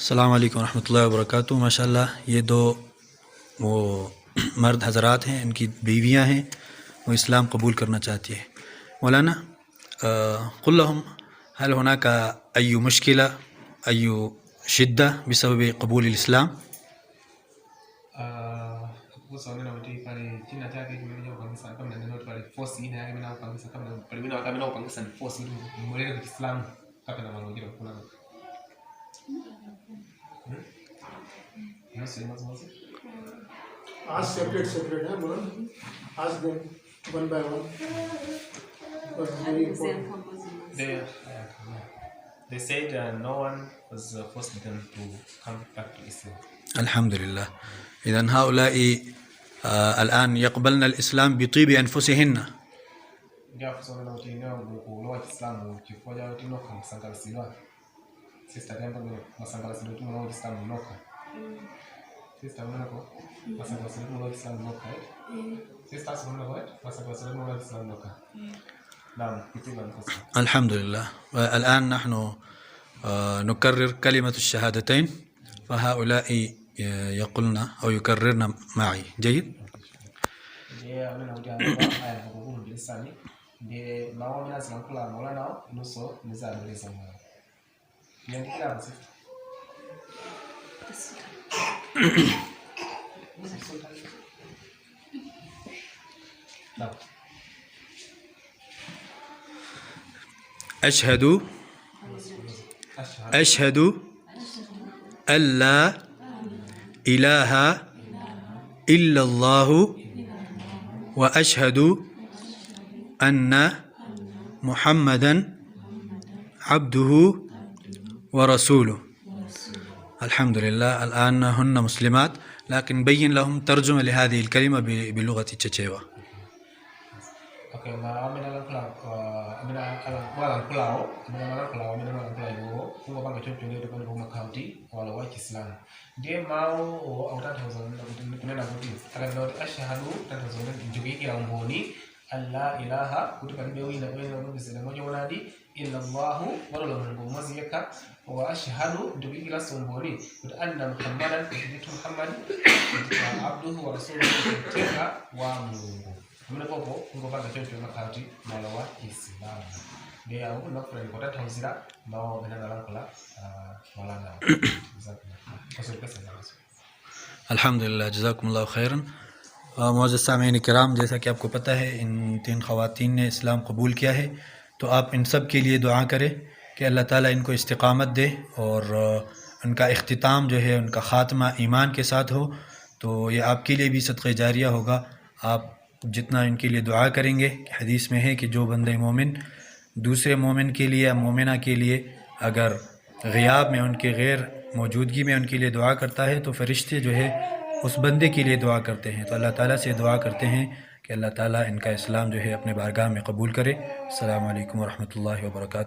अस्सलाम वालेकुम रहमतुल्लाहि व बरकातुहू। माशाअल्लाह ये दो वो मर्द हज़रात हैं, इनकी बीवियां हैं, वो इस्लाम कबूल करना चाहती है। मौलाना क़ुल लहुम हल हुनाका अय्यु मुश्किला अय्यु शिद्दा बिसबब क़बूल इस्लाम। Ask separate है बोलो, ask them one by one. Because very important. They said no one was forced them to come back to Islam. अल्हम्दुलिल्लाह। इذن هؤلاء الآن يقبلن الإسلام بطيب أنفسهن. الحمد لله. والآن نحن نكرر كلمة الشهادتين، فهؤلاء يقولن أو يكررن معي. جيد؟ أشهد أن لا إله إلا الله وأشهد أن محمدا عبده ورسوله. الحمد لله. الآن هن مسلمات، لكن بين لهم ترجمة لهذه الكلمة بلغة تشيتشيوا. Allah ilaha kutoka biwi na wewe na bisema moja wanadi illa Allah wala Mungu mmoja yaka wa ashhadu ndugu ila sombori anna Muhammadan kutoka Muhammad abduhu wa rasuluhu kutoka wa Mungu. Mnapopo ngo panga chocho na kati mala wa Islam. Ndio au na kwa kwa tafsira nao bena la kula malanga. अल्हम्दुलिल्लाह, जज़ाकुमुल्लाह खैरन। मुअज़्ज़ज़ सामीन किराम, जैसा कि आपको पता है इन तीन ख़वातीन ने इस्लाम कबूल किया है, तो आप इन सब के लिए दुआ करें कि अल्लाह ताला इनको इस्तिक़ामत दे और उनका इख्तिताम जो है, उनका ख़ात्मा ईमान के साथ हो। तो ये आपके लिए भी सदक़े जारिया होगा। आप जितना इनके लिए दुआ करेंगे, हदीस में है कि जो बंदे मोमिन दूसरे मोमिन के लिए या मोमिना के लिए अगर ग़ियाब में, उनके गैर मौजूदगी में उनके लिए दुआ करता है, तो फ़रिश्ते जो है उस बंदे के लिए दुआ करते हैं। तो अल्लाह ताला से दुआ करते हैं कि अल्लाह ताला इनका इस्लाम जो है अपने बारगाह में कबूल करे। अस्सलामु अलैकुम व रहमतुल्लाहि व बरकातुहू।